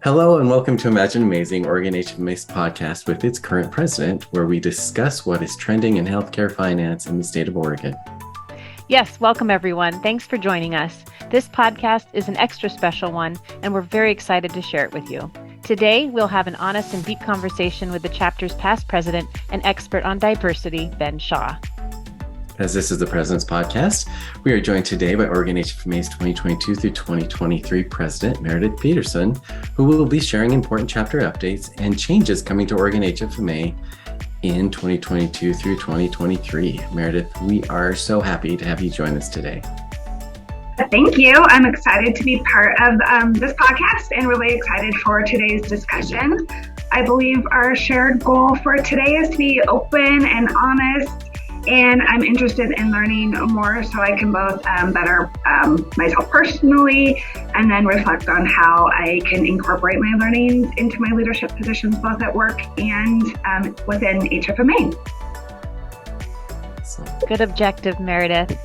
Hello and welcome to Imagine Amazing, Oregon HFMA's podcast with its current president, where we discuss what is trending in healthcare finance in the state of Oregon. Yes, welcome everyone. Thanks for joining us. This podcast is an extra special one, and we're very excited to share it with you. Today, we'll have an honest and deep conversation with the chapter's past president and expert on diversity, Ben Shah. As this is the President's Podcast, we are joined today by Oregon HFMA's 2022 through 2023 President, Meredith Peterson, who will be sharing important chapter updates and changes coming to Oregon HFMA in 2022 through 2023. Meredith, we are so happy to have you join us today. Thank you. I'm excited to be part of this podcast and really excited for today's discussion. I believe our shared goal for today is to be open and honest, and I'm interested in learning more so I can both better myself personally and then reflect on how I can incorporate my learnings into my leadership positions both at work and within HFMA. Good objective, Meredith.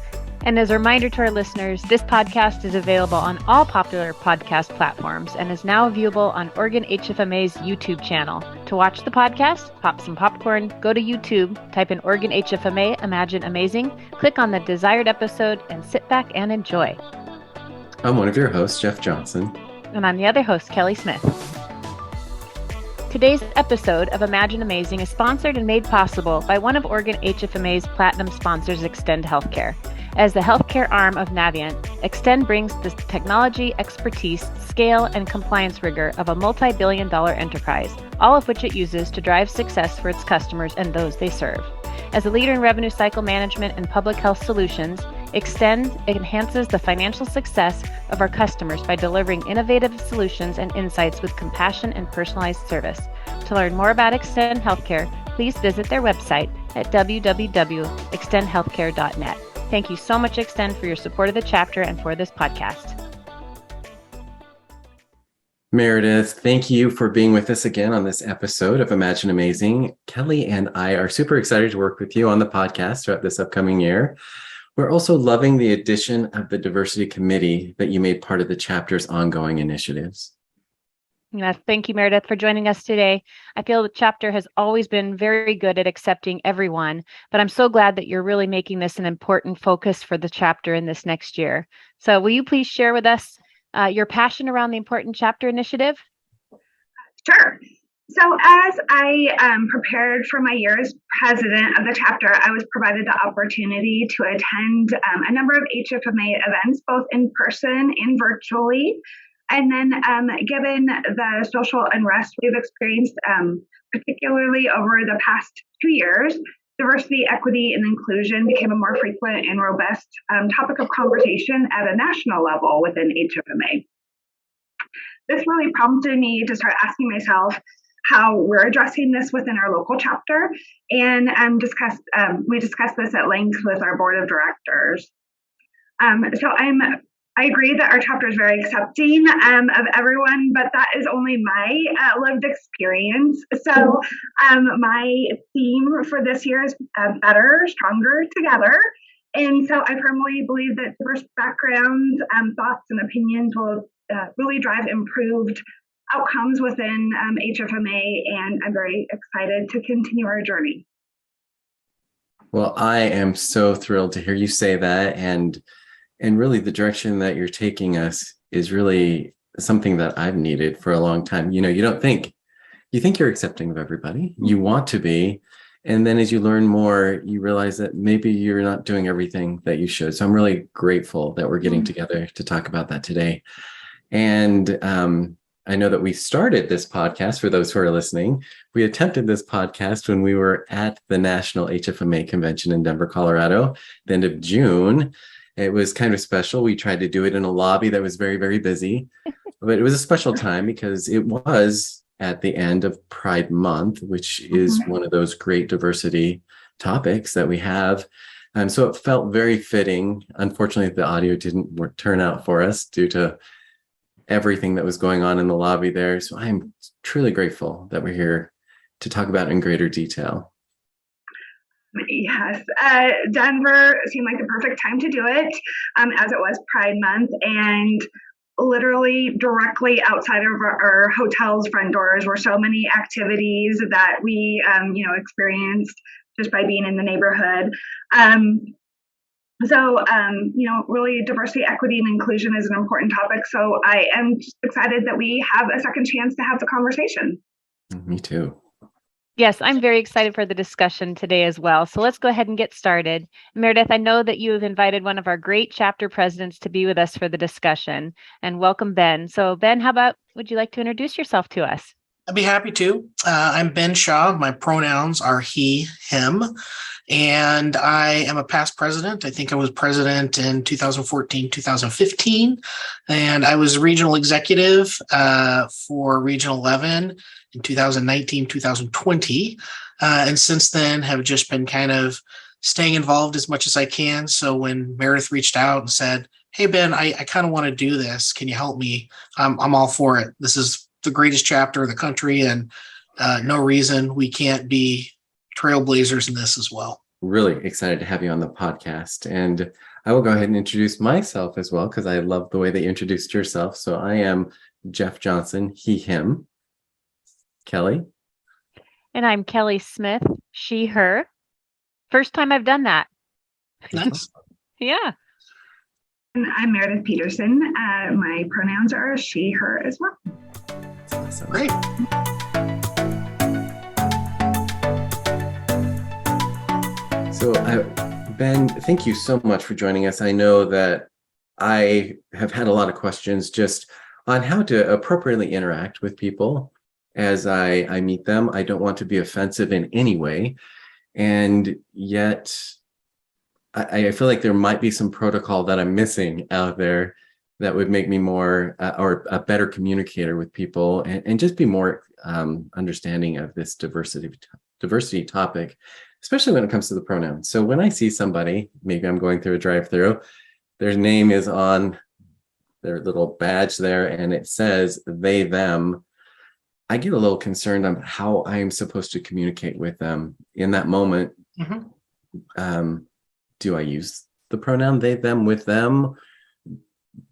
And as a reminder to our listeners, this podcast is available on all popular podcast platforms and is now viewable on Oregon HFMA's YouTube channel. To watch the podcast, pop some popcorn, go to YouTube, type in Oregon HFMA, Imagine Amazing, click on the desired episode, and sit back and enjoy. I'm one of your hosts, Jeff Johnson. And I'm the other host, Kelly Smith. Today's episode of Imagine Amazing is sponsored and made possible by one of Oregon HFMA's platinum sponsors, Extend Healthcare. As the healthcare arm of Navient, Extend brings the technology, expertise, scale, and compliance rigor of a multi-billion-dollar enterprise, all of which it uses to drive success for its customers and those they serve. As a leader in revenue cycle management and public health solutions, Extend enhances the financial success of our customers by delivering innovative solutions and insights with compassion and personalized service. To learn more about Extend Healthcare, please visit their website at www.extendhealthcare.net. Thank you so much, Extend, for your support of the chapter and for this podcast. Meredith, thank you for being with us again on this episode of Imagine Amazing. Kelly and I are super excited to work with you on the podcast throughout this upcoming year. We're also loving the addition of the Diversity Committee that you made part of the chapter's ongoing initiatives. Yes, thank you, Meredith, for joining us today. I feel the chapter has always been very good at accepting everyone, but I'm so glad that you're really making this an important focus for the chapter in this next year. So will you please share with us your passion around the Important Chapter Initiative? Sure. So as I prepared for my year as president of the chapter, I was provided the opportunity to attend a number of HFMA events, both in person and virtually. And then given the social unrest we've experienced, particularly over the past 2 years, diversity, equity, and inclusion became a more frequent and robust topic of conversation at a national level within HFMA. This really prompted me to start asking myself how we're addressing this within our local chapter, and we discussed this at length with our board of directors. I agree that our chapter is very accepting of everyone, but that is only my lived experience. So my theme for this year is better, stronger, together. And so I firmly believe that diverse backgrounds, thoughts, and opinions will really drive improved outcomes within HFMA, and I'm very excited to continue our journey. Well, I am so thrilled to hear you say that, and really the direction that you're taking us is really something that I've needed for a long time. You know, you think you're accepting of everybody, you want to be, and then as you learn more, you realize that maybe you're not doing everything that you should. So I'm really grateful that we're getting together to talk about that today. And I know that we started this podcast, for those who are listening, we attempted this podcast when we were at the National HFMA Convention in Denver, Colorado, the end of June. It was kind of special. We tried to do it in a lobby that was very, very busy, but it was a special time because it was at the end of Pride Month, which is one of those great diversity topics that we have. So it felt very fitting. Unfortunately, the audio didn't turn out for us due to everything that was going on in the lobby there. So I'm truly grateful that we're here to talk about it in greater detail. Yes, Denver seemed like the perfect time to do it, as it was Pride Month, and literally directly outside of our hotel's front doors were so many activities that we, experienced just by being in the neighborhood. Really diversity, equity, and inclusion is an important topic. So I am just excited that we have a second chance to have the conversation. Me too. Yes, I'm very excited for the discussion today as well. So let's go ahead and get started. Meredith, I know that you have invited one of our great chapter presidents to be with us for the discussion, and welcome Ben. So Ben, would you like to introduce yourself to us? I'd be happy to. I'm Ben Shah. My pronouns are he, him, and I am a past president. I think I was president in 2014, 2015, and I was regional executive for Region 11 in 2019, 2020, and since then have just been kind of staying involved as much as I can. So when Meredith reached out and said, "Hey Ben, I kind of want to do this. Can you help me?" I'm all for it. This is the greatest chapter of the country, and no reason we can't be trailblazers in this as well. Really excited to have you on the podcast. And I will go ahead and introduce myself as well, because I love the way that you introduced yourself. So I am Jeff Johnson, he, him. Kelly? And I'm Kelly Smith, she, her. First time I've done that. Nice. Yeah. And I'm Meredith Peterson. My pronouns are she, her as well. Awesome. Great. So, Ben, thank you so much for joining us. I know that I have had a lot of questions just on how to appropriately interact with people as I meet them. I don't want to be offensive in any way. And yet, I feel like there might be some protocol that I'm missing out there that would make me more or a better communicator with people and just be more understanding of this diversity topic, especially when it comes to the pronouns. So when I see somebody, maybe I'm going through a drive-through, their name is on their little badge there and it says they, them, I get a little concerned on how I am supposed to communicate with them in that moment. Mm-hmm. Do I use the pronoun they, them with them?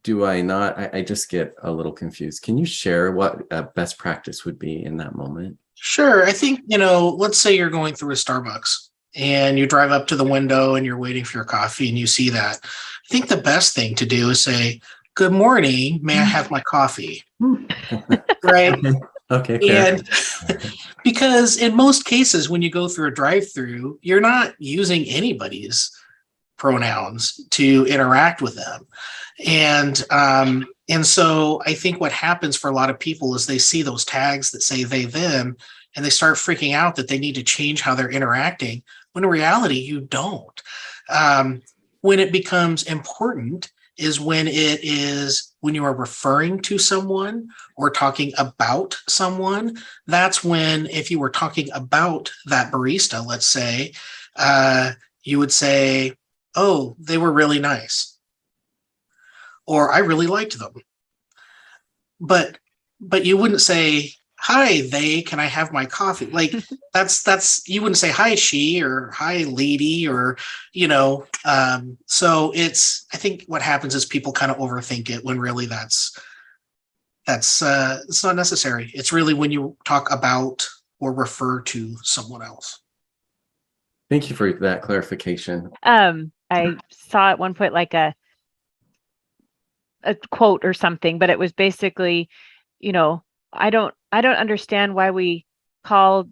Do I not? I just get a little confused. Can you share what a best practice would be in that moment? Sure. I think, let's say you're going through a Starbucks and you drive up to the window and you're waiting for your coffee and you see that. I think the best thing to do is say, "Good morning, may I have my coffee?" Right? Okay. Fair. And because in most cases, when you go through a drive-through, you're not using anybody's pronouns to interact with them. And so I think what happens for a lot of people is they see those tags that say they, them, and they start freaking out that they need to change how they're interacting, when in reality, you don't. When it becomes important is when you are referring to someone or talking about someone. That's when, if you were talking about that barista, let's say, you would say, "Oh, they were really nice," or "I really liked them." But you wouldn't say, "Hi, they, can I have my coffee?" Like that's you wouldn't say, "Hi, she," or "Hi, lady," or so I think what happens is people kind of overthink it when really that's it's not necessary. It's really when you talk about or refer to someone else. Thank you for that clarification. I saw at one point like a quote or something, but it was basically, I don't understand why we call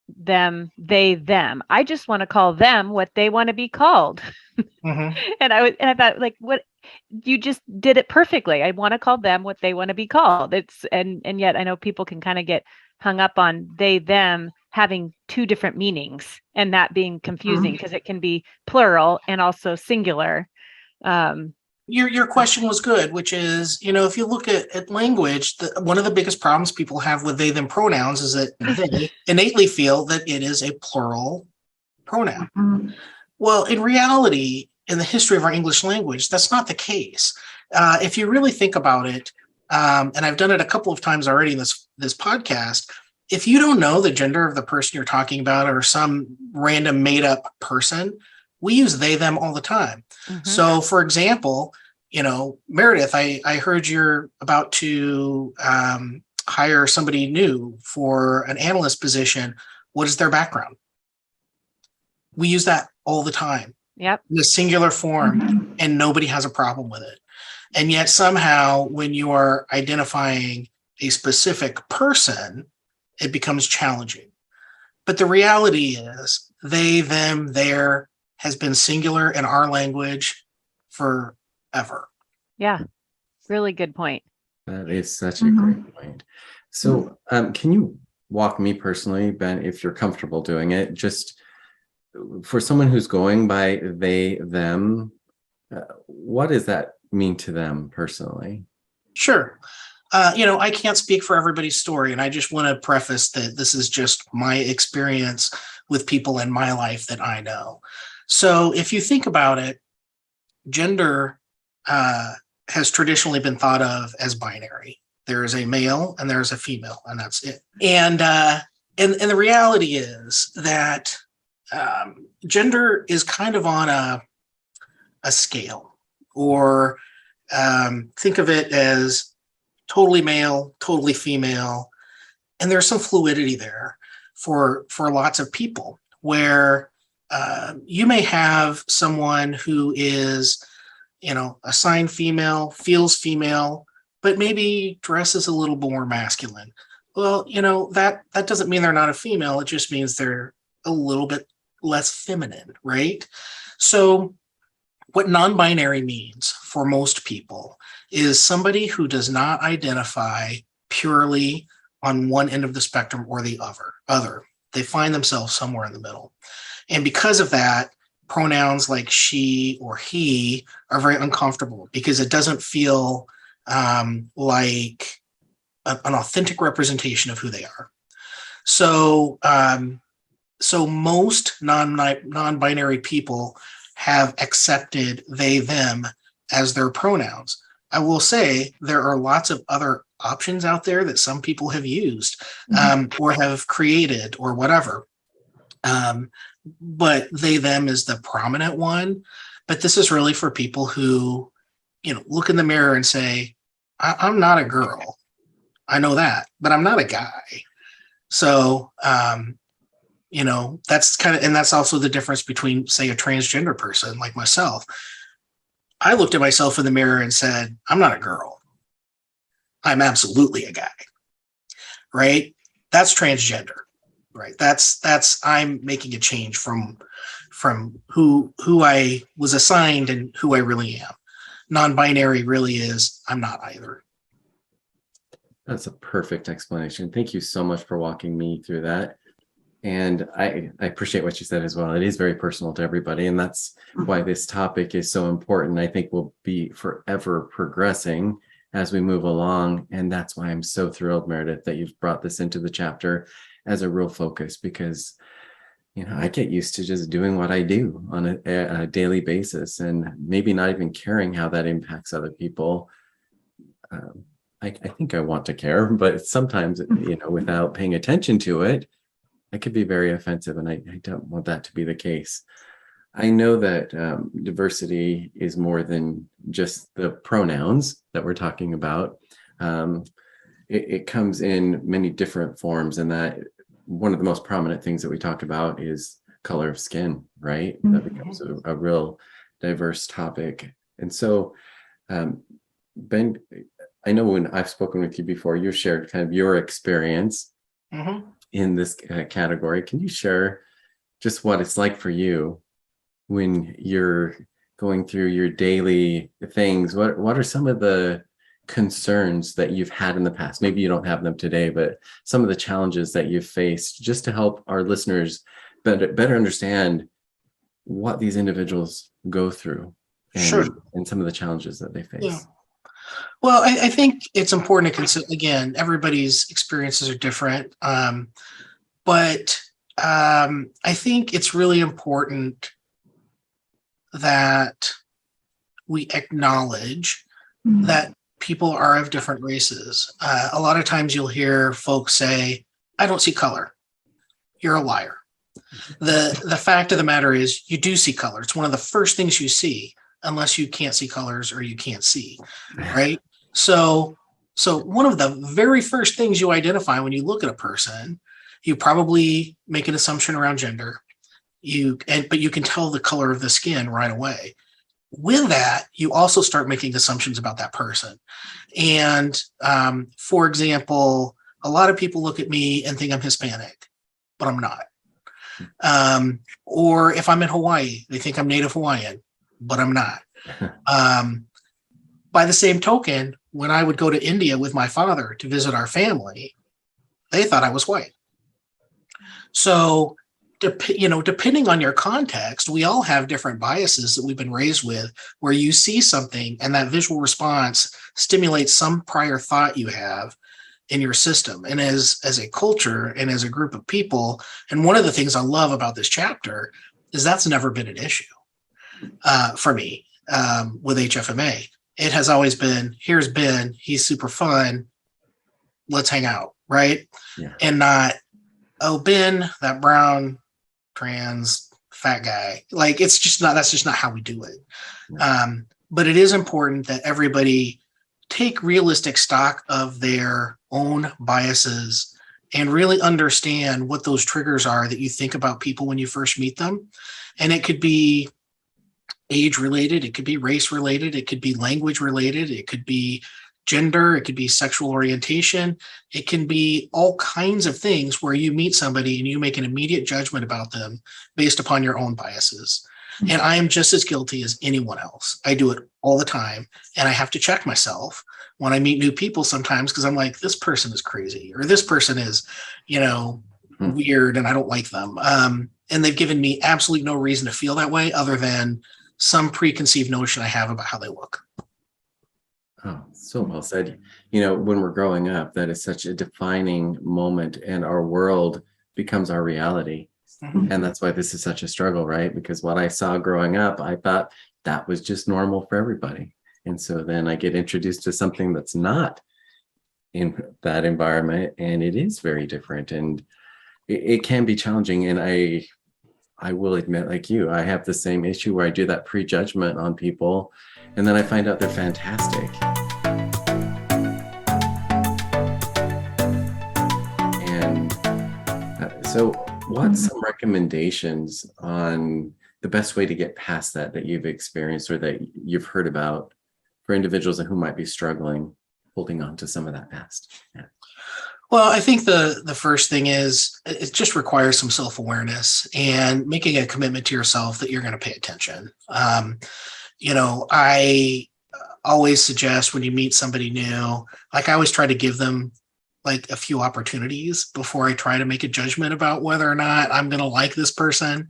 them they, them. I just want to call them what they want to be called. Mm-hmm. And I thought, like, what, you just did it perfectly. I want to call them what they want to be called. And yet I know people can kind of get hung up on they, them having two different meanings, and that being confusing because it can be plural and also singular. Your question was good, which is, if you look at language, one of the biggest problems people have with they, them pronouns is that they innately feel that it is a plural pronoun. Mm-hmm. Well, in reality, in the history of our English language, that's not the case. If you really think about it, and I've done it a couple of times already in this podcast, if you don't know the gender of the person you're talking about or some random made up person, we use they, them all the time. Mm-hmm. So, for example, Meredith, I heard you're about to hire somebody new for an analyst position. What is their background? We use that all the time. Yep. In a singular form, and nobody has a problem with it. And yet somehow when you are identifying a specific person, it becomes challenging. But the reality is they, them, their has been singular in our language forever. Yeah. Really good point. That is such a great point. So can you walk me personally, Ben, if you're comfortable doing it, just for someone who's going by they, them, what does that mean to them personally? Sure. I can't speak for everybody's story, and I just want to preface that this is just my experience with people in my life that I know. So if you think about it, gender has traditionally been thought of as binary. There is a male and there is a female, and that's it. And the reality is that gender is kind of on a scale, or think of it as totally male, totally female, and there's some fluidity there for lots of people, where you may have someone who is, assigned female, feels female, but maybe dresses a little more masculine. Well, that doesn't mean they're not a female. It just means they're a little bit less feminine, right? So what non-binary means for most people is somebody who does not identify purely on one end of the spectrum or the other. They find themselves somewhere in the middle. And because of that, pronouns like she or he are very uncomfortable, because it doesn't feel like an authentic representation of who they are. So most non-binary people have accepted they, them as their pronouns. I will say there are lots of other options out there that some people have used or have created or whatever. But they, them is the prominent one. But this is really for people who, look in the mirror and say, I'm not a girl. I know that, but I'm not a guy. So, that's and that's also the difference between, say, a transgender person like myself. I looked at myself in the mirror and said, I'm not a girl. I'm absolutely a guy, right? That's transgender, right? That's I'm making a change from who I was assigned and who I really am. Non-binary really is, I'm not either. That's a perfect explanation. Thank you so much for walking me through that. And I appreciate what you said as well. It is very personal to everybody, and that's why this topic is so important. I think we'll be forever progressing as we move along. And that's why I'm so thrilled, Meredith, that you've brought this into the chapter as a real focus, because I get used to just doing what I do on a daily basis and maybe not even caring how that impacts other people. I think I want to care, but sometimes, without paying attention to it, it could be very offensive, and I don't want that to be the case. I know that diversity is more than just the pronouns that we're talking about. It comes in many different forms, and that one of the most prominent things that we talk about is color of skin, right? That becomes a real diverse topic. And so, Ben, I know when I've spoken with you before, you shared kind of your experience in this category. Can you share just what it's like for you when you're going through your daily things? What are some of the concerns that you've had in the past? Maybe you don't have them today, but some of the challenges that you've faced, just to help our listeners better understand what these individuals go through and some of the challenges that they face. Yeah. Well, I think it's important to consider, again, everybody's experiences are different. But I think it's really important that we acknowledge that people are of different races. A lot of times you'll hear folks say, I don't see color. You're a liar. The fact of the matter is you do see color. It's one of the first things you see unless you can't see colors or you can't see, right? So one of the very first things you identify when you look at a person, you probably make an assumption around gender. But you can tell the color of the skin right away. With that, you also start making assumptions about that person. And for example, a lot of people look at me and think I'm Hispanic, but I'm not. Or if I'm in Hawaii, they think I'm Native Hawaiian, but I'm not. By the same token, when I would go to India with my father to visit our family, they thought I was white. So, depending on your context, we all have different biases that we've been raised with, where you see something and that visual response stimulates some prior thought you have in your system. And as a culture and as a group of people, and one of the things I love about this chapter is that's never been an issue for me with HFMA. It has always been, here's Ben, he's super fun, let's hang out, right? Yeah. And not, oh, Ben, that brown, trans, fat guy. Like, that's just not how we do it. Yeah. But it is important that everybody take realistic stock of their own biases and really understand what those triggers are that you think about people when you first meet them. And it could be age related, it could be race related, it could be language related, it could be gender, it could be sexual orientation, it can be all kinds of things where you meet somebody and you make an immediate judgment about them based upon your own biases. And I am just as guilty as anyone else. I do it all the time. And I have to check myself when I meet new people sometimes, because I'm like, this person is crazy, or this person is, weird and I don't like them. And they've given me absolutely no reason to feel that way other than some preconceived notion I have about how they look. Oh, so well said. When we're growing up, that is such a defining moment, and our world becomes our reality. Mm-hmm. And that's why this is such a struggle, right? Because what I saw growing up, I thought that was just normal for everybody. And so then I get introduced to something that's not in that environment, and it is very different. And it can be challenging. And I will admit, like you, I have the same issue where I do that prejudgment on people, and then I find out they're fantastic. And so what's some recommendations on the best way to get past that you've experienced or that you've heard about for individuals who might be struggling, holding on to some of that past? Yeah. Well, I think the first thing is it just requires some self-awareness and making a commitment to yourself that you're going to pay attention. I always suggest when you meet somebody new, like I always try to give them like a few opportunities before I try to make a judgment about whether or not I'm going to like this person.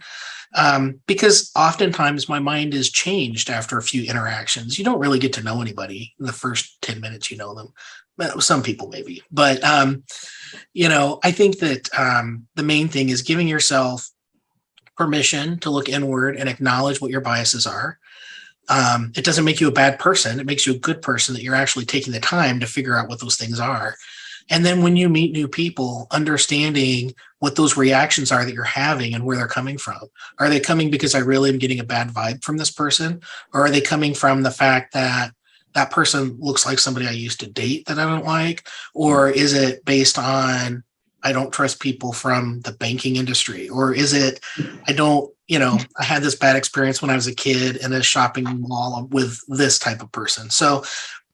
Because oftentimes my mind is changed after a few interactions. You don't really get to know anybody in the first 10 minutes you know them. Some people maybe, but I think that the main thing is giving yourself permission to look inward and acknowledge what your biases are. It doesn't make you a bad person. It makes you a good person that you're actually taking the time to figure out what those things are. And then when you meet new people, understanding what those reactions are that you're having and where they're coming from. Are they coming because I really am getting a bad vibe from this person? Or are they coming from the fact that that person looks like somebody I used to date that I don't like? Or is it based on, I don't trust people from the banking industry? Or is it, I had this bad experience when I was a kid in a shopping mall with this type of person. So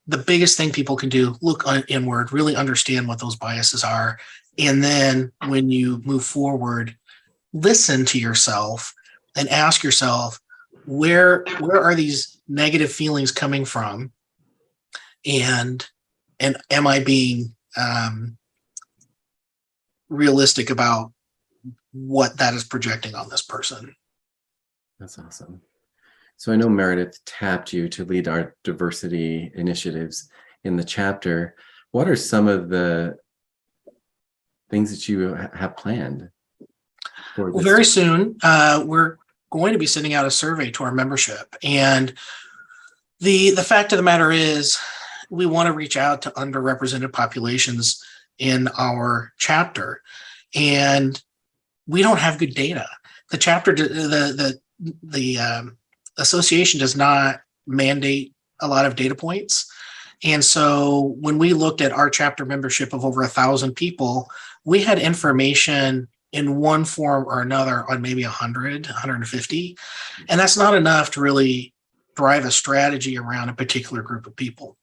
the biggest thing people can do, look inward, really understand what those biases are. And then when you move forward, listen to yourself and ask yourself, where are these negative feelings coming from? And am I being realistic about what that is projecting on this person? That's awesome. So I know Meredith tapped you to lead our diversity initiatives in the chapter. What are some of the things that you have planned for this? Well, very soon, we're going to be sending out a survey to our membership. And the fact of the matter is, we want to reach out to underrepresented populations in our chapter. And we don't have good data. The chapter, the association does not mandate a lot of data points. And so when we looked at our chapter membership of over 1,000 people, we had information in one form or another on maybe 100, 150. And that's not enough to really drive a strategy around a particular group of people.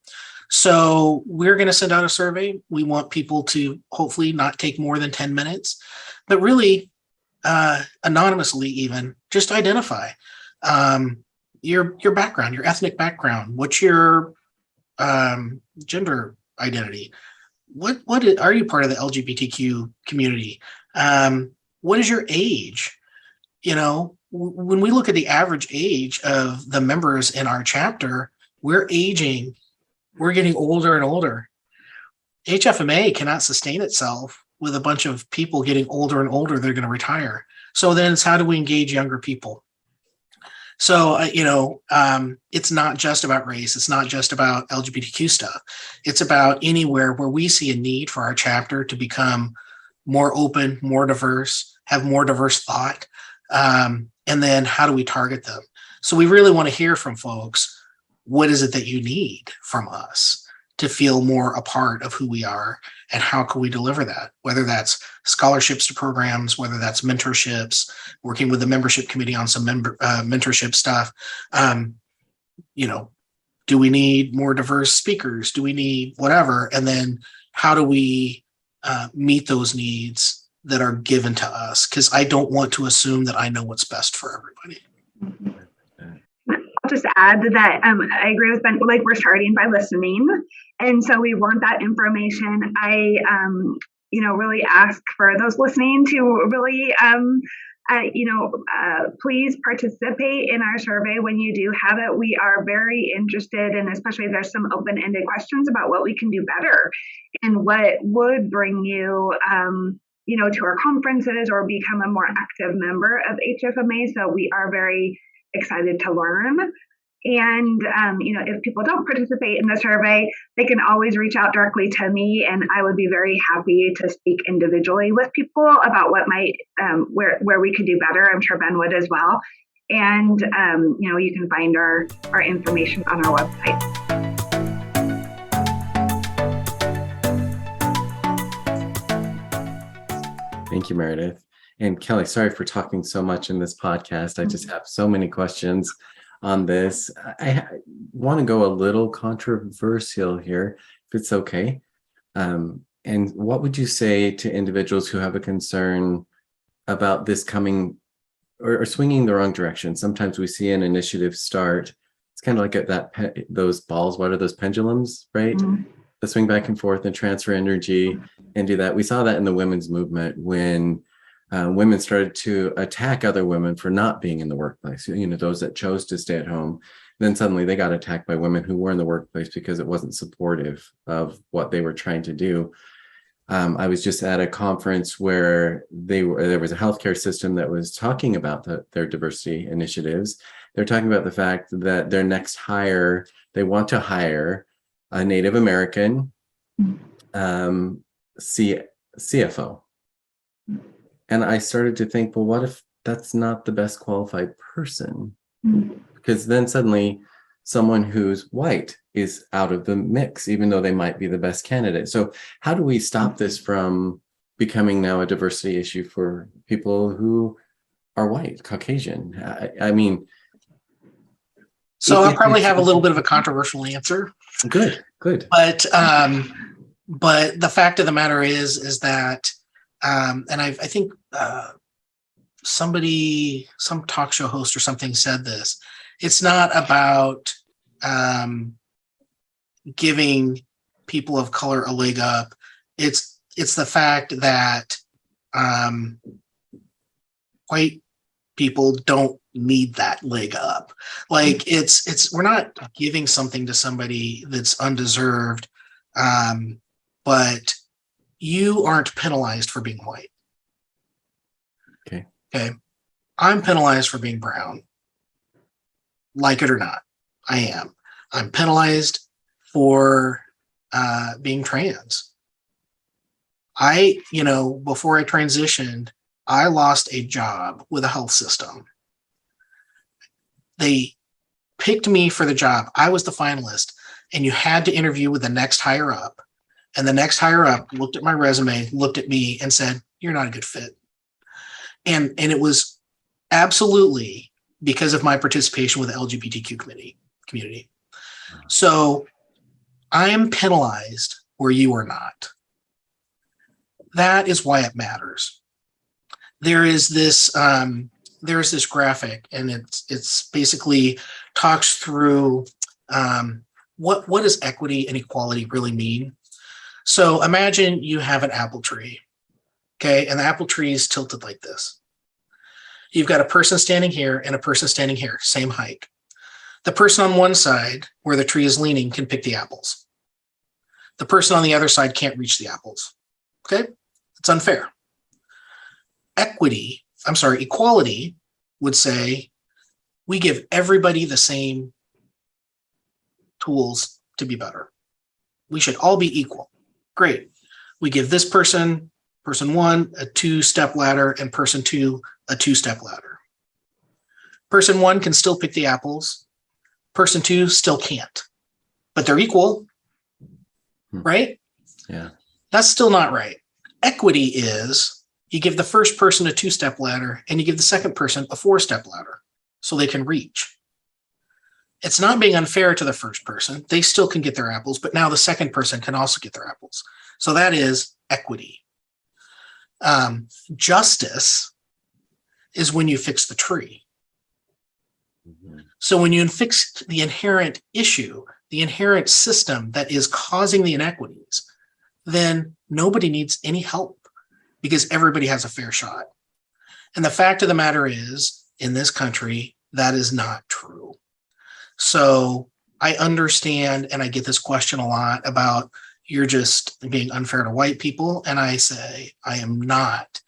So we're going to send out a survey. We want people to hopefully not take more than 10 minutes, but really anonymously even just identify your background, your ethnic background. What's your gender identity? Are you part of the LGBTQ community? What is your age? When we look at the average age of the members in our chapter, we're aging. We're getting older and older. HFMA cannot sustain itself with a bunch of people getting older and older. They're going to retire. So then it's how do we engage younger people? So, it's not just about race. It's not just about LGBTQ stuff. It's about anywhere where we see a need for our chapter to become more open, more diverse, have more diverse thought. And then how do we target them? So we really want to hear from folks. What is it that you need from us to feel more a part of who we are, and how can we deliver that? Whether that's scholarships to programs, whether that's mentorships, working with the membership committee on some mentorship stuff. Do we need more diverse speakers? Do we need whatever? And then how do we meet those needs that are given to us? Because I don't want to assume that I know what's best for everybody. I'll just add that I agree with Ben. Like, we're starting by listening, and so we want that information. I really ask for those listening to really please participate in our survey when you do have it. We are very interested, and especially if there's some open-ended questions about what we can do better and what would bring you to our conferences or become a more active member of HFMA. So we are very excited to learn. And, if people don't participate in the survey, they can always reach out directly to me, and I would be very happy to speak individually with people about what might, where we could do better. I'm sure Ben would as well. And, you can find our information on our website. Thank you, Meredith. And Kelly, sorry for talking so much in this podcast. I just have so many questions on this. I want to go a little controversial here, if it's okay. And what would you say to individuals who have a concern about this coming or swinging the wrong direction? Sometimes we see an initiative start. It's kind of like those balls. What are those pendulums, right? Mm-hmm. The swing back and forth and transfer energy and do that. We saw that in the women's movement when women started to attack other women for not being in the workplace, those that chose to stay at home. Then suddenly they got attacked by women who were in the workplace because it wasn't supportive of what they were trying to do. I was just at a conference where there was a healthcare system that was talking about their diversity initiatives. They're talking about the fact that their next hire, they want to hire a Native American CFO. And I started to think, well, what if that's not the best qualified person? Because then suddenly someone who's white is out of the mix, even though they might be the best candidate. So how do we stop this from becoming now a diversity issue for people who are white, Caucasian? So I'll probably have a little bit of a controversial answer. Good. But the fact of the matter is that, and I think some talk show host or something said this. It's not about giving people of color a leg up. It's the fact that white people don't need that leg up. Like we're not giving something to somebody that's undeserved, but you aren't penalized for being white. Okay. I'm penalized for being brown. Like it or not, I am. I'm penalized for being trans. Before I transitioned, I lost a job with a health system. They picked me for the job, I was the finalist, and you had to interview with the next higher up, and the next higher up looked at my resume, looked at me, and said, "You're not a good fit." And it was absolutely because of my participation with the LGBTQ community. So I am penalized where you are not. That is why it matters. There is this graphic, and it's basically talks through what does equity and equality really mean. So imagine you have an apple tree, okay, and the apple tree is tilted like this. You've got a person standing here and a person standing here, same height. The person on one side where the tree is leaning can pick the apples. The person on the other side can't reach the apples. Okay, it's unfair. Equality would say we give everybody the same tools to be better. We should all be equal. Great. We give this person one, a 2-step ladder, and person 2, a 2-step ladder. Person 1 can still pick the apples. Person 2 still can't, but they're equal, right? Yeah. That's still not right. Equity is you give the first person a 2-step ladder and you give the second person a 4-step ladder so they can reach. It's not being unfair to the first person. They still can get their apples, but now the second person can also get their apples. So that is equity. Justice is when you fix the tree. So when you fix the inherent issue, the inherent system that is causing the inequities, then nobody needs any help because everybody has a fair shot. And the fact of the matter is, in this country, that is not true. So I understand, and I get this question a lot about you're just being unfair to white people. And I say, I am not.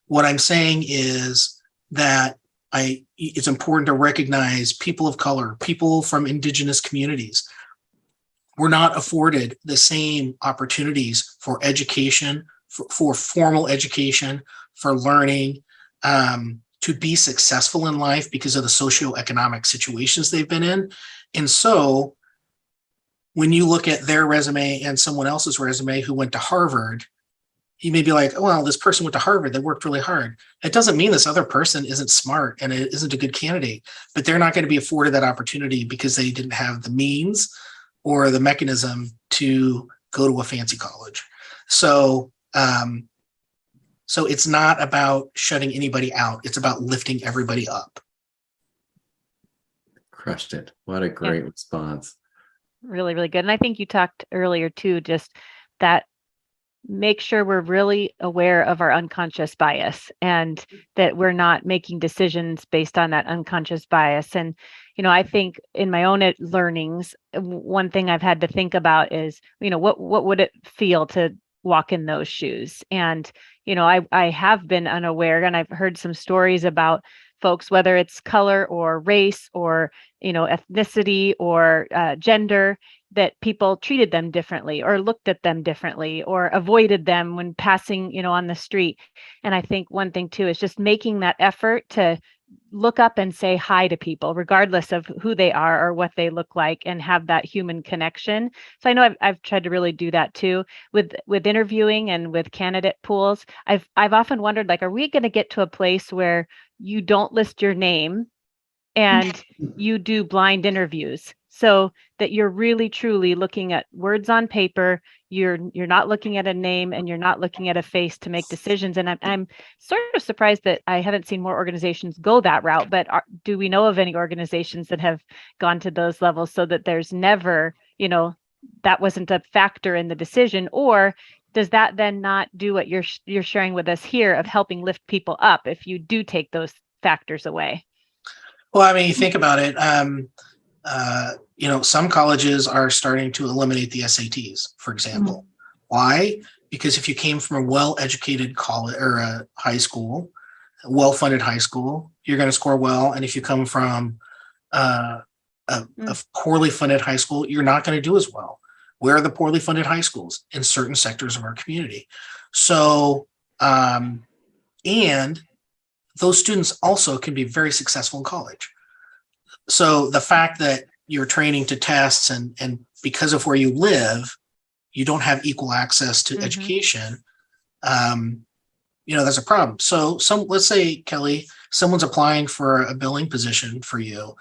What I'm saying is that it's important to recognize people of color, people from indigenous communities. We're not afforded the same opportunities for education, for formal education, for learning, to be successful in life because of the socioeconomic situations they've been in. And so when you look at their resume and someone else's resume who went to Harvard, you may be like, oh, well, this person went to Harvard, they worked really hard. It doesn't mean this other person isn't smart and it isn't a good candidate, but they're not going to be afforded that opportunity because they didn't have the means or the mechanism to go to a fancy college. So it's not about shutting anybody out. It's about lifting everybody up. Crushed it. What a great response. Really, really good. And I think you talked earlier too, just that make sure we're really aware of our unconscious bias and that we're not making decisions based on that unconscious bias. And, I think in my own learnings, one thing I've had to think about is, what would it feel to walk in those shoes? And, I have been unaware, and I've heard some stories about folks, whether it's color or race or, ethnicity or gender, that people treated them differently or looked at them differently or avoided them when passing, on the street. And I think one thing too is just making that effort to look up and say hi to people, regardless of who they are or what they look like, and have that human connection. So I know I've tried to really do that too with interviewing and with candidate pools. I've often wondered, like, are we going to get to a place where you don't list your name and you do blind interviews, so that you're really truly looking at words on paper, you're not looking at a name and you're not looking at a face to make decisions? And I'm sort of surprised that I haven't seen more organizations go that route, but do we know of any organizations that have gone to those levels so that there's never, that wasn't a factor in the decision? Or does that then not do what you're sharing with us here of helping lift people up if you do take those factors away? Well, I mean, you think about it, some colleges are starting to eliminate the SATs, for example. Mm-hmm. Why? Because if you came from a well-educated college or a high school, a well-funded high school, you're going to score well. And if you come from a poorly funded high school, you're not going to do as well. Where are the poorly funded high schools? In certain sectors of our community. So, and those students also can be very successful in college. So the fact that you're training to tests and because of where you live, you don't have equal access to education. That's a problem. So let's say, Kelly, someone's applying for a billing position for you,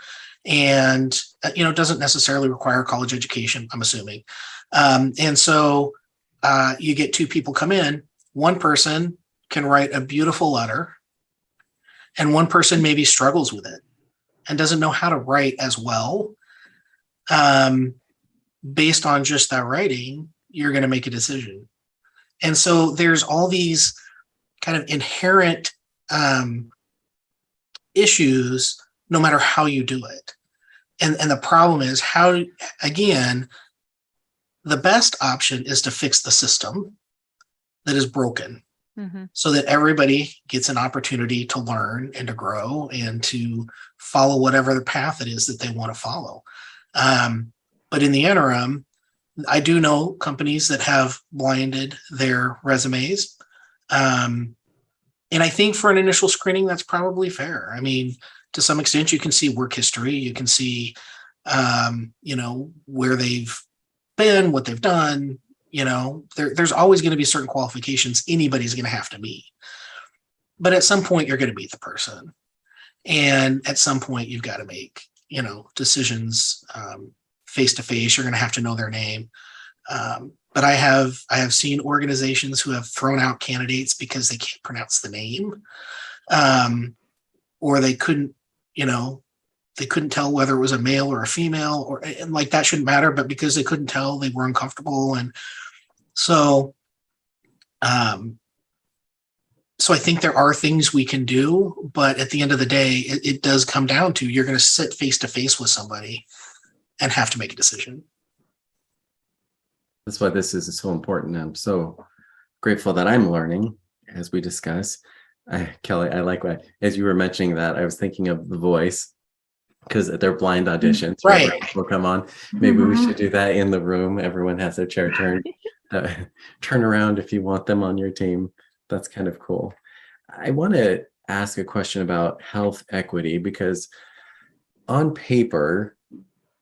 and doesn't necessarily require college education, I'm assuming. And so you get two people come in. One person can write a beautiful letter, and one person maybe struggles with it and doesn't know how to write as well. Based on just that writing, you're going to make a decision. And so there's all these kind of inherent issues, no matter how you do it. And the problem is the best option is to fix the system that is broken, so that everybody gets an opportunity to learn and to grow and to follow whatever the path it is that they want to follow. But in the interim, I do know companies that have blinded their resumes. And I think for an initial screening, that's probably fair. I mean, to some extent, you can see work history. You can see, where they've been, what they've done. There's always going to be certain qualifications anybody's going to have to meet. But at some point, you're going to meet the person. And at some point, you've got to make, decisions face to face. You're going to have to know their name. But I have seen organizations who have thrown out candidates because they can't pronounce the name, or they couldn't tell whether it was a male or a female, and like that shouldn't matter, but because they couldn't tell, they were uncomfortable. And so I think there are things we can do, but at the end of the day, it does come down to, you're going to sit face to face with somebody and have to make a decision. That's why this is so important. I'm so grateful that I'm learning as we discuss. Kelly, I like what, as you were mentioning that, I was thinking of The Voice, because they're blind auditions. Right. Will come on. Maybe we should do that in the room. Everyone has their chair turned. Turn around if you want them on your team. That's kind of cool. I want to ask a question about health equity, because on paper,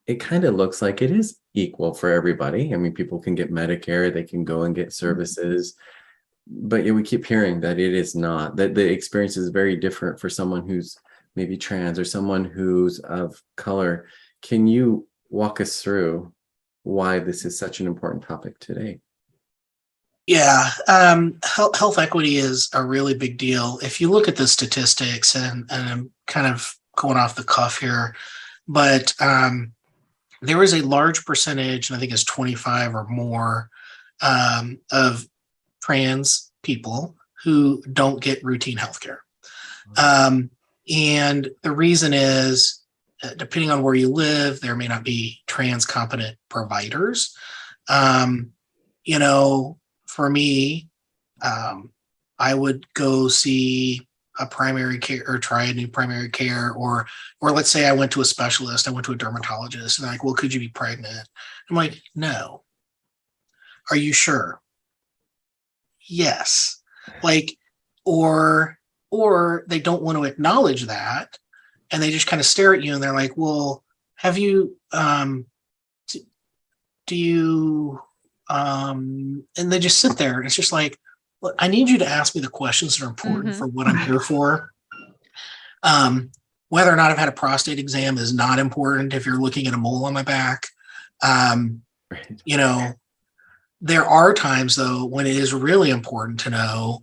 it kind of looks like it is equal for everybody. I mean, people can get Medicare, they can go and get services, but we keep hearing that it is not, that the experience is very different for someone who's maybe trans or someone who's of color. Can you walk us through why this is such an important topic today? Yeah, health equity is a really big deal. If you look at the statistics, and I'm kind of going off the cuff here, but there is a large percentage, and I think it's 25 or more, of trans people who don't get routine healthcare. And the reason is, depending on where you live, there may not be trans competent providers. For me, I would go see a primary care or try a new primary care, or let's say I went to a specialist, I went to a dermatologist, and they're like, well, could you be pregnant? I'm like, no. Are you sure? Yes. Or they don't want to acknowledge that, and they just kind of stare at you, and they're like, well, have you, do you, and they just sit there, and it's just like, look, I need you to ask me the questions that are important for what I'm here for. Whether or not I've had a prostate exam is not important if you're looking at a mole on my back. There are times, though, when it is really important to know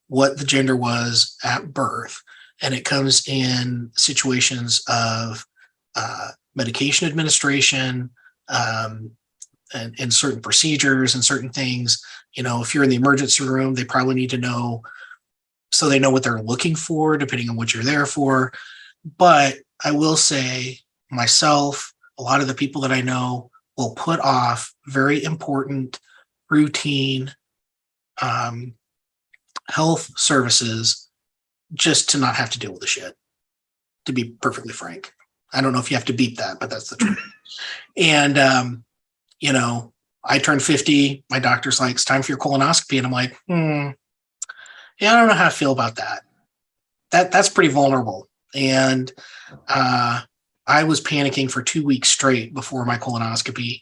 what the gender was at birth. And it comes in situations of medication administration, and certain procedures and certain things. If you're in the emergency room, they probably need to know, so they know what they're looking for, depending on what you're there for. But I will say, myself, a lot of the people that I know will put off very important, routine health services just to not have to deal with the shit, to be perfectly frank. I don't know if you have to beat that, but that's the truth. And, I turned 50, my doctor's like, it's time for your colonoscopy. And I'm like, yeah, I don't know how I feel about that. That's pretty vulnerable. And I I was panicking for 2 weeks straight before my colonoscopy.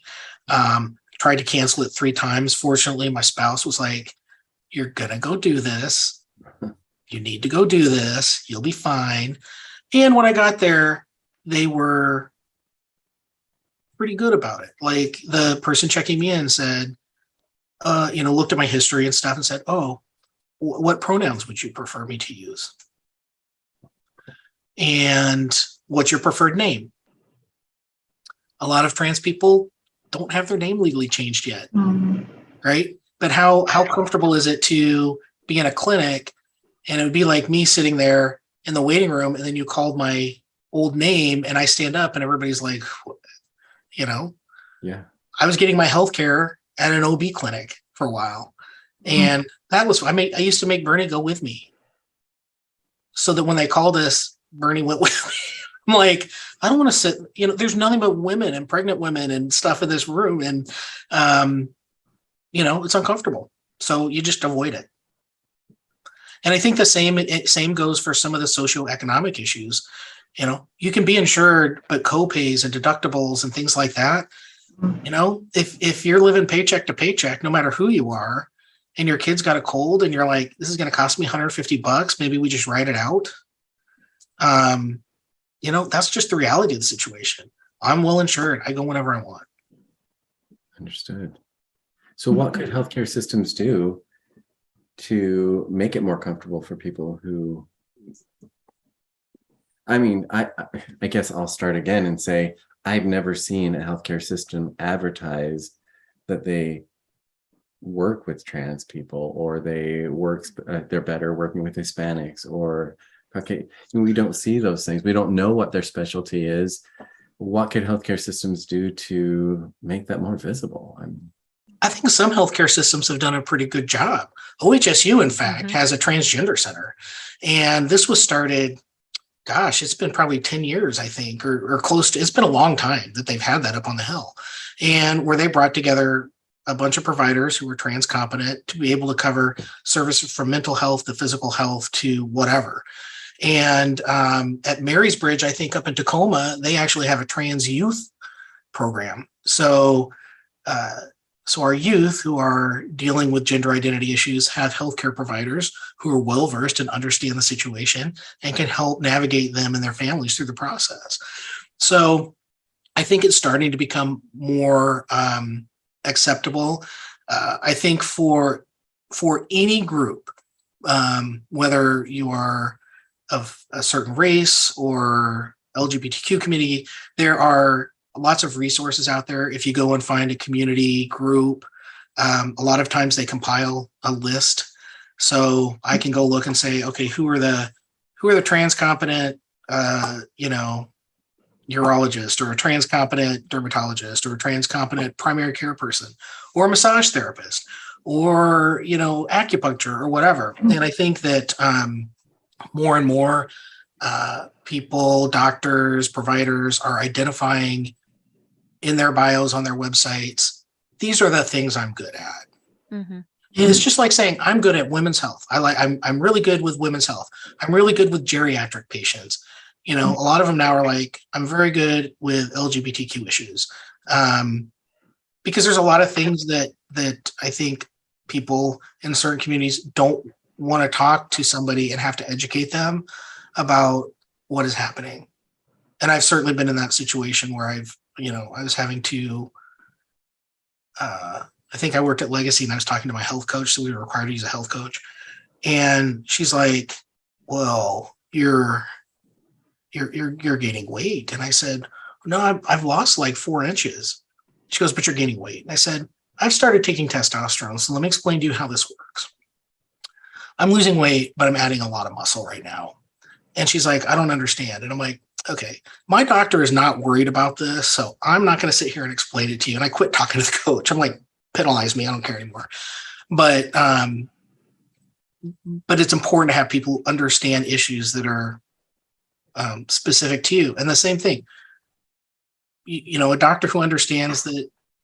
Tried to cancel it 3 times. Fortunately, my spouse was like, "You're going to go do this. You need to go do this. You'll be fine." And when I got there, they were pretty good about it. Like the person checking me in said, looked at my history and stuff and said, "Oh, what pronouns would you prefer me to use? And what's your preferred name?" A lot of trans people don't have their name legally changed yet, right? But how comfortable is it to be in a clinic and it would be like me sitting there in the waiting room and then you called my old name and I stand up and everybody's like, Yeah. I was getting my healthcare at an OB clinic for a while. And that was, I used to make Bernie go with me so that when they called us, Bernie went with me. I'm like, I don't want to sit, there's nothing but women and pregnant women and stuff in this room. And, it's uncomfortable. So you just avoid it. And I think the same goes for some of the socioeconomic issues. You can be insured, but co-pays and deductibles and things like that, if you're living paycheck to paycheck, no matter who you are, and your kid's got a cold and you're like, this is going to cost me $150, maybe we just write it out. That's just the reality of the situation. I'm well insured. I go whenever I want. Understood. So what could healthcare systems do to make it more comfortable for people who, I guess I'll start again and say, I've never seen a healthcare system advertise that they work with trans people or they're better working with Hispanics or we don't see those things. We don't know what their specialty is. What could healthcare systems do to make that more visible? I think some healthcare systems have done a pretty good job. OHSU, in fact, has a transgender center. And this was started, it's been probably 10 years, I think, or close to, it's been a long time that they've had that up on the Hill. And where they brought together a bunch of providers who were trans competent to be able to cover services from mental health to physical health to whatever. And at Mary's Bridge, I think up in Tacoma, they actually have a trans youth program. So our youth who are dealing with gender identity issues have healthcare providers who are well-versed and understand the situation and can help navigate them and their families through the process. So I think it's starting to become more acceptable. I think for any group, whether you are of a certain race or LGBTQ community, there are lots of resources out there. If you go and find a community group, a lot of times they compile a list. So I can go look and say, okay, who are the trans competent, urologist or a trans competent dermatologist or a trans competent primary care person or a massage therapist or, acupuncture or whatever. And I think that more and more people, doctors, providers are identifying in their bios on their websites, these are the things I'm good at. Mm-hmm. And it's just like saying, I'm good at women's health. I'm really good with women's health. I'm really good with geriatric patients. A lot of them now are like, I'm very good with LGBTQ issues. Because there's a lot of things that I think people in certain communities don't want to talk to somebody and have to educate them about what is happening. And I've certainly been in that situation where I was having to, I think I worked at Legacy and I was talking to my health coach. So we were required to use a health coach. And she's like, well, you're gaining weight. And I said, no, I've lost like 4 inches. She goes, but you're gaining weight. And I said, I've started taking testosterone. So let me explain to you how this works. I'm losing weight, but I'm adding a lot of muscle right now. And she's like, I don't understand. And I'm like, okay, my doctor is not worried about this. So I'm not going to sit here and explain it to you. And I quit talking to the coach. I'm like, penalize me. I don't care anymore. But it's important to have people understand issues that are specific to you. And the same thing, a doctor who understands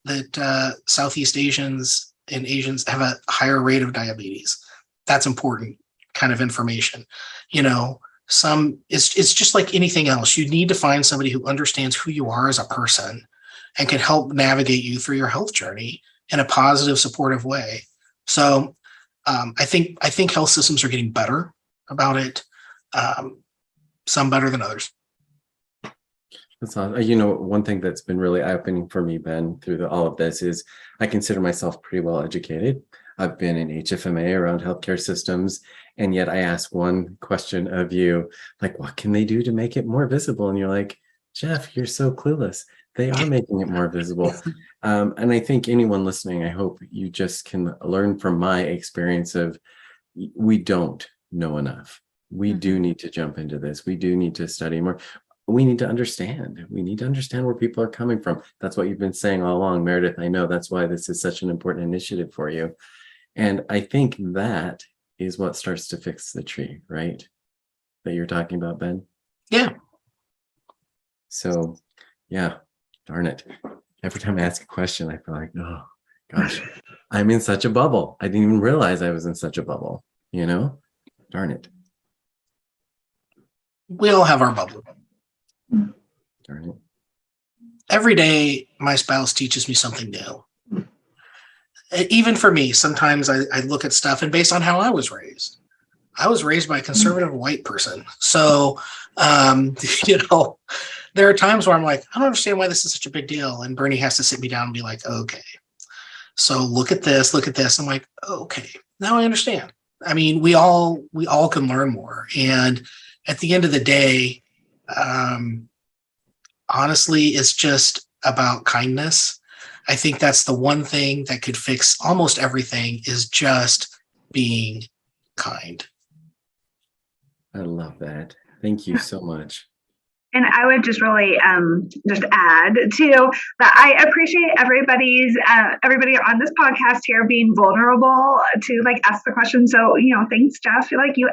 that Southeast Asians and Asians have a higher rate of diabetes. That's important kind of information. It's just like anything else. You need to find somebody who understands who you are as a person and can help navigate you through your health journey in a positive, supportive way. So I think health systems are getting better about it. Some better than others. That's awesome. One thing that's been really eye-opening for me, Ben, through all of this is I consider myself pretty well educated. I've been in HFMA around healthcare systems, and yet I ask one question of you, like, what can they do to make it more visible? And you're like, Jeff, you're so clueless. They are making it more visible. And I think anyone listening, I hope you just can learn from my experience of we don't know enough. We do need to jump into this. We do need to study more. We need to understand. We need to understand where people are coming from. That's what you've been saying all along, Meredith. I know that's why this is such an important initiative for you. And I think that is what starts to fix the tree, right? That you're talking about, Ben? Yeah. So, yeah, darn it. Every time I ask a question, I feel like, oh, gosh, I'm in such a bubble. I didn't even realize I was in such a bubble, Darn it. We all have our bubble. Darn it. Every day, my spouse teaches me something new. Even for me, sometimes I look at stuff, and based on how I was raised by a conservative white person. So, there are times where I'm like, I don't understand why this is such a big deal. And Bernie has to sit me down and be like, okay, so look at this. I'm like, okay, now I understand. I mean, we all can learn more. And at the end of the day, honestly, it's just about kindness. I think that's the one thing that could fix almost everything, is just being kind. I love that. Thank you so much. And I would just really just add to that. I appreciate everybody on this podcast here being vulnerable to ask the question. So thanks, Jeff. You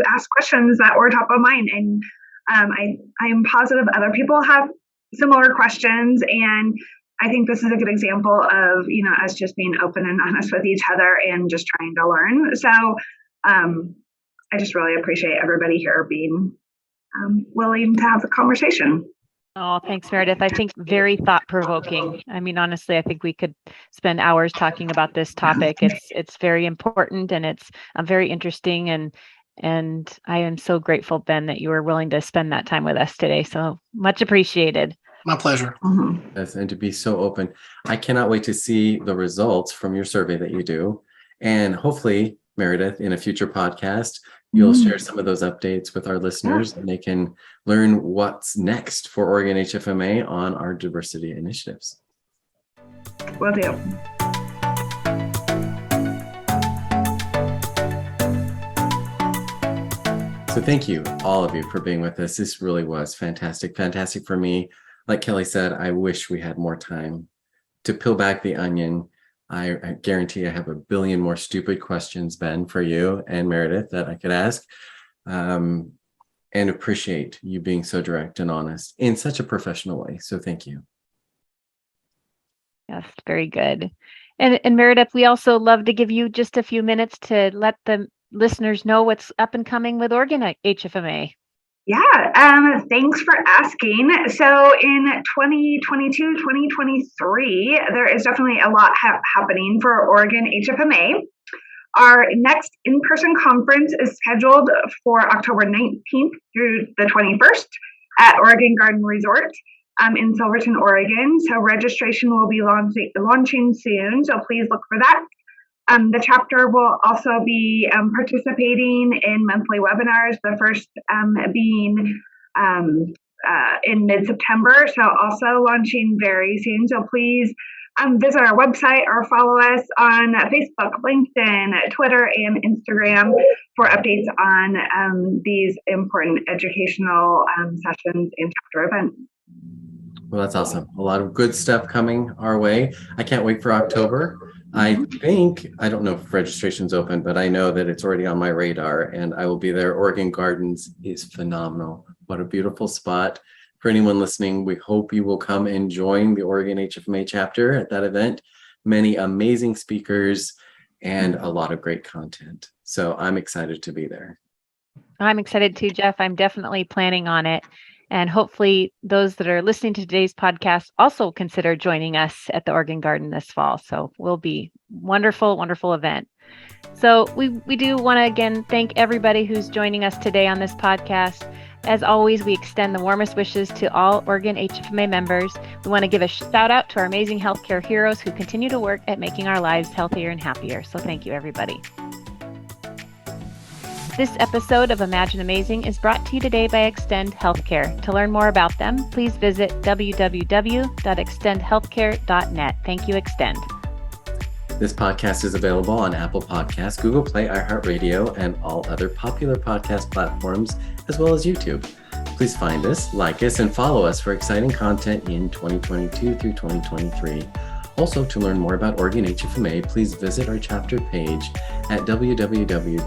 ask questions that were top of mind, and I'm positive other people have similar questions. And I think this is a good example of us just being open and honest with each other and just trying to learn. So I just really appreciate everybody here being willing to have the conversation. Oh, thanks, Meredith. I think very thought-provoking. I mean, honestly, I think we could spend hours talking about this topic. It's very important, and it's very interesting, and I am so grateful, Ben, that you were willing to spend that time with us today. So much appreciated. My pleasure. Yes, and to be so open. I cannot wait to see the results from your survey that you do, and hopefully, Meredith, in a future podcast, you'll share some of those updates with our listeners, and they can learn what's next for Oregon HFMA on our diversity initiatives. Will do. So thank you, all of you, for being with us. This really was fantastic for me. Like Kelly said, I wish we had more time to peel back the onion. I guarantee I have a billion more stupid questions, Ben, for you and Meredith that I could ask, and appreciate you being so direct and honest in such a professional way. So thank you. Yes, very good. And Meredith, we also love to give you just a few minutes to let the listeners know what's up and coming with Oregon HFMA. Yeah, thanks for asking. So in 2022, 2023, there is definitely a lot happening for Oregon HFMA. Our next in-person conference is scheduled for October 19th through the 21st at Oregon Garden Resort in Silverton, Oregon. So registration will be launching soon, so please look for that. The chapter will also be participating in monthly webinars, the first being in mid-September, so also launching very soon. So please visit our website or follow us on Facebook, LinkedIn, Twitter, and Instagram for updates on these important educational sessions and chapter events. Well, that's awesome. A lot of good stuff coming our way. I can't wait for October. I don't know if registration's open, but I know that it's already on my radar, and I will be there. Oregon Gardens is phenomenal. What a beautiful spot. For anyone listening, we hope you will come and join the Oregon HFMA chapter at that event. Many amazing speakers and a lot of great content. So I'm excited to be there. I'm excited too, Jeff. I'm definitely planning on it. And hopefully those that are listening to today's podcast also consider joining us at the Organ Garden this fall. So will be wonderful, wonderful event. So we do want to again thank everybody who's joining us today on this podcast. As always, we extend the warmest wishes to all Organ HFMA members. We want to give a shout out to our amazing healthcare heroes who continue to work at making our lives healthier and happier. So thank you, everybody. This episode of Imagine Amazing is brought to you today by Extend Healthcare. To learn more about them, please visit www.extendhealthcare.net. Thank you, Extend. This podcast is available on Apple Podcasts, Google Play, iHeartRadio, and all other popular podcast platforms, as well as YouTube. Please find us, like us, and follow us for exciting content in 2022 through 2023. Also, to learn more about Organ HFMA, please visit our chapter page at www.hfma.org.